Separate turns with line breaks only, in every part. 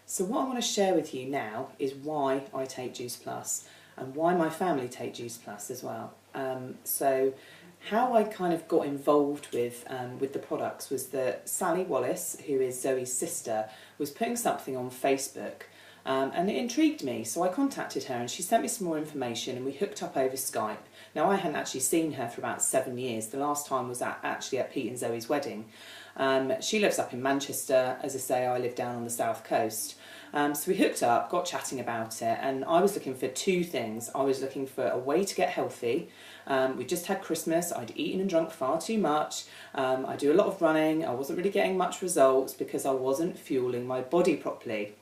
So what I want to share with you now is why I take Juice Plus and why my family take Juice Plus as well. So how I kind of got involved with the products was that Sally Wallace, who is Zoe's sister, was putting something on Facebook, and it intrigued me. So I contacted her and she sent me some more information and we hooked up over Skype. Now, I hadn't actually seen her for about 7 years. The last time was actually at Pete and Zoe's wedding. She lives up in Manchester. As I say, I live down on the south coast. So we hooked up, got chatting about it, and I was looking for two things. I was looking for a way to get healthy. We just had Christmas. I'd eaten and drunk far too much. I do a lot of running. I wasn't really getting much results because I wasn't fueling my body properly.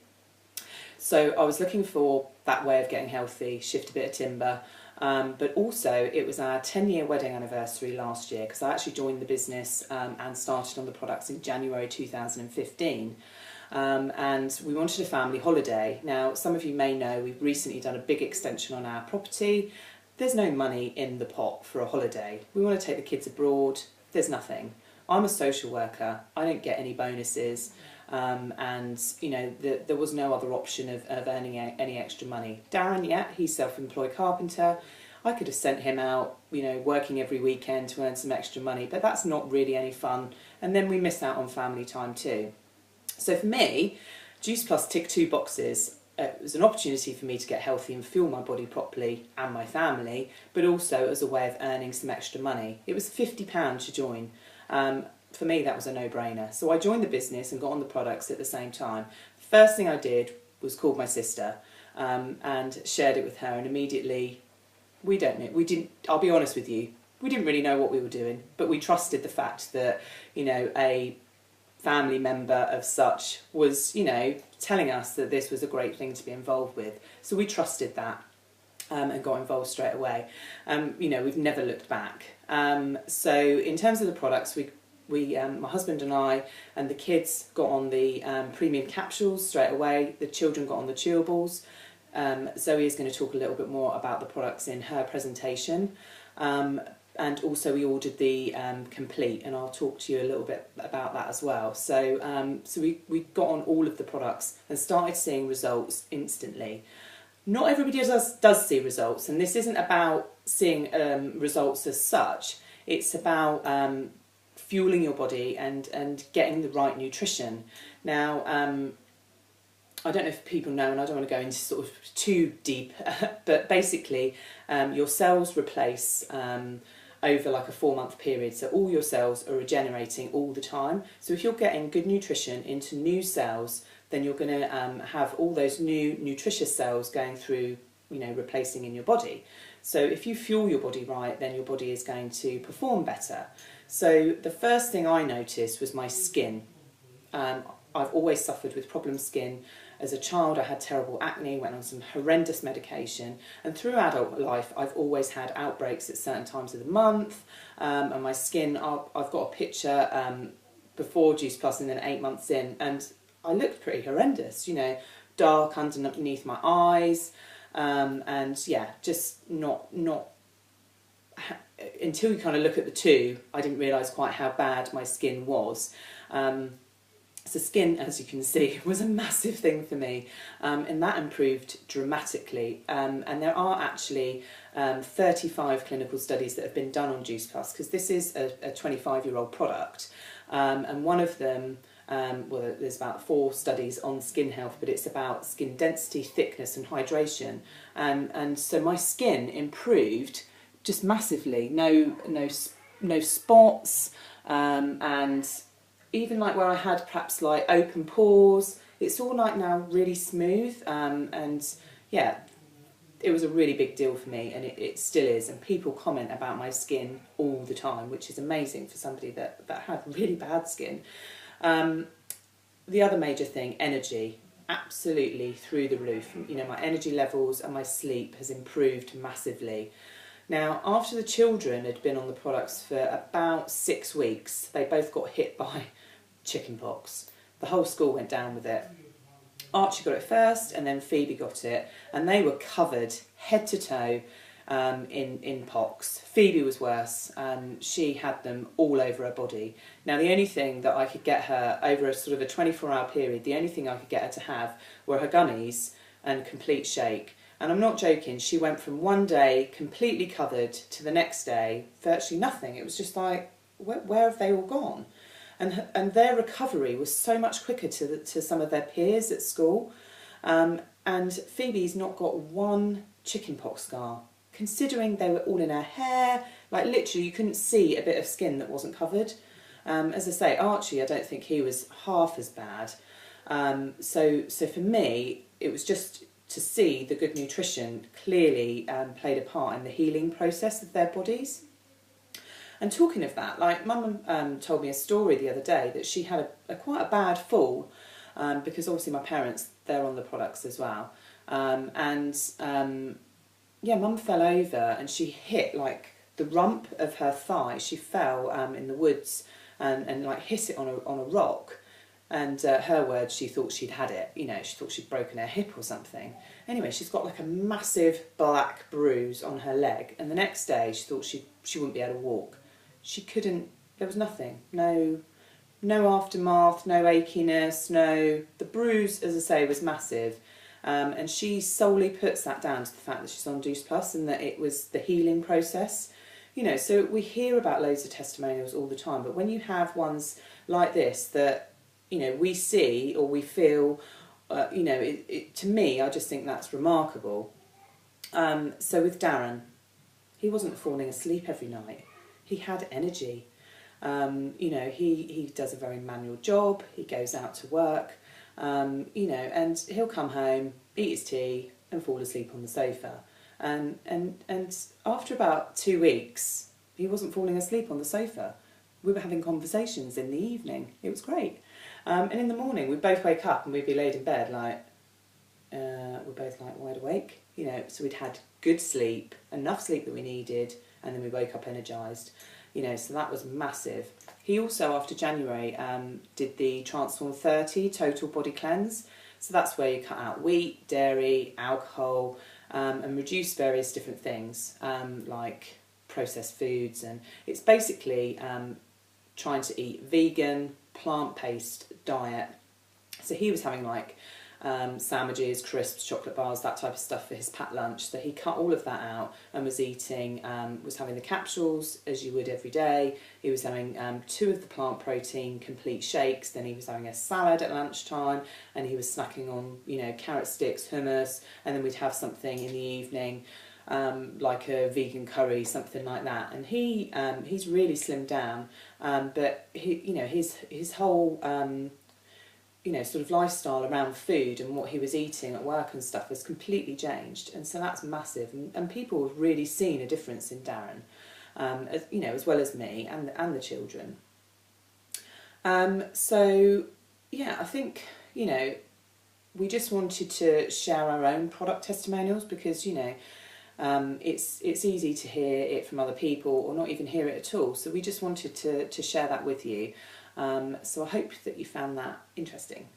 So I was looking for that way of getting healthy, shift a bit of timber. But also it was our 10-year wedding anniversary last year, because I actually joined the business and started on the products in January 2015. And we wanted a family holiday. Now, some of you may know we've recently done a big extension on our property. There's no money in the pot for a holiday. We want to take the kids abroad. There's nothing. I'm a social worker. I don't get any bonuses. And, you know, there was no other option of earning any extra money. Darren, yeah, he's self-employed carpenter. I could have sent him out, you know, working every weekend to earn some extra money, but that's not really any fun. And then we miss out on family time too. So for me, Juice Plus ticked two boxes. It was an opportunity for me to get healthy and fuel my body properly and my family, but also as a way of earning some extra money. It was £50 to join. For me, that was a no-brainer. So I joined the business and got on the products at the same time. First thing I did was called my sister and shared it with her, and immediately, I'll be honest with you, we didn't really know what we were doing, but we trusted the fact that, you know, a family member of such was, you know, telling us that this was a great thing to be involved with. So we trusted that and got involved straight away. You know, we've never looked back. So in terms of the products, my husband and I and the kids got on the premium capsules straight away. The children got on the chewables. Zoe is going to talk a little bit more about the products in her presentation. And also we ordered the Complete, and I'll talk to you a little bit about that as well. So, so we got on all of the products and started seeing results instantly. Not everybody does see results, and this isn't about seeing results as such. It's about fueling your body and getting the right nutrition. Now, I don't know if people know, and I don't want to go into sort of too deep, but basically your cells replace over like a 4-month period. So all your cells are regenerating all the time. So if you're getting good nutrition into new cells, then you're going to have all those new nutritious cells going through, you know, replacing in your body. So if you fuel your body right, then your body is going to perform better. So the first thing I noticed was my skin. I've always suffered with problem skin. As a child, I had terrible acne, went on some horrendous medication, and through adult life, I've always had outbreaks at certain times of the month, and my skin, I've got a picture before Juice Plus and then 8 months in, and I looked pretty horrendous, you know, dark underneath my eyes, and yeah, just not until you kind of look at the two, I didn't realise quite how bad my skin was. So skin, as you can see, was a massive thing for me, and that improved dramatically. And there are actually 35 clinical studies that have been done on Juice Plus, because this is a 25-year-old product. And one of them, well, there's about 4 studies on skin health, but it's about skin density, thickness and hydration. And so my skin improved just massively. No spots, and even like where I had perhaps like open pores, it's all like now really smooth, and yeah, it was a really big deal for me, and it still is, and people comment about my skin all the time, which is amazing for somebody that had really bad skin. The other major thing, energy, absolutely through the roof. You know, my energy levels and my sleep has improved massively. Now, after the children had been on the products for about 6 weeks, they both got hit by chickenpox. The whole school went down with it. Archie got it first, and then Phoebe got it, and they were covered head to toe. in pox. Phoebe was worse. She had them all over her body. Now the only thing that I could get her over a sort of a 24-hour period, the only thing I could get her to have were her gummies and complete shake. And I'm not joking, she went from one day completely covered to the next day virtually nothing. It was just like, where have they all gone? And their recovery was so much quicker to some of their peers at school. And Phoebe's not got one chickenpox scar, considering they were all in her hair. Like literally you couldn't see a bit of skin that wasn't covered. As I say, Archie, I don't think he was half as bad. So for me, it was just to see the good nutrition clearly played a part in the healing process of their bodies. And talking of that, like Mum told me a story the other day that she had quite a bad fall, because obviously my parents, they're on the products as well. Yeah, Mum fell over and she hit like the rump of her thigh. She fell in the woods and like hit it on a rock. And her words, she thought she'd had it, you know, she thought she'd broken her hip or something. Anyway, she's got like a massive black bruise on her leg, and the next day she thought she wouldn't be able to walk. She couldn't, there was nothing, no aftermath, no achiness, the bruise, as I say, was massive. And she solely puts that down to the fact that she's on Juice Plus and that it was the healing process. You know, so we hear about loads of testimonials all the time, but when you have ones like this that, you know, we see or we feel, you know, to me, I just think that's remarkable. So with Darren, he wasn't falling asleep every night. He had energy. You know, he does a very manual job. He goes out to work, you know, and he'll come home, eat his tea and fall asleep on the sofa. And after about 2 weeks, he wasn't falling asleep on the sofa. We were having conversations in the evening. It was great. And in the morning, we'd both wake up and we'd be laid in bed like, we're both like wide awake, you know, so we'd had good sleep, enough sleep that we needed, and then we woke up energised, you know, so that was massive. He also, after January, did the Transform 30 Total Body Cleanse. So that's where you cut out wheat, dairy, alcohol, and reduce various different things, like processed foods. And it's basically trying to eat vegan, plant-based diet. So he was having like sandwiches, crisps, chocolate bars, that type of stuff for his packed lunch. So he cut all of that out and was eating, was having the capsules as you would every day. He was having 2 of the plant protein complete shakes. Then he was having a salad at lunchtime, and he was snacking on, you know, carrot sticks, hummus, and then we'd have something in the evening, like a vegan curry, something like that. And he's really slimmed down, but he, you know, his whole you know, sort of lifestyle around food and what he was eating at work and stuff was completely changed, and so that's massive. And people have really seen a difference in Darren, as, you know, as well as me and the children. So yeah, I think, you know, we just wanted to share our own product testimonials because, you know, it's easy to hear it from other people or not even hear it at all. So we just wanted to share that with you. So I hope that you found that interesting.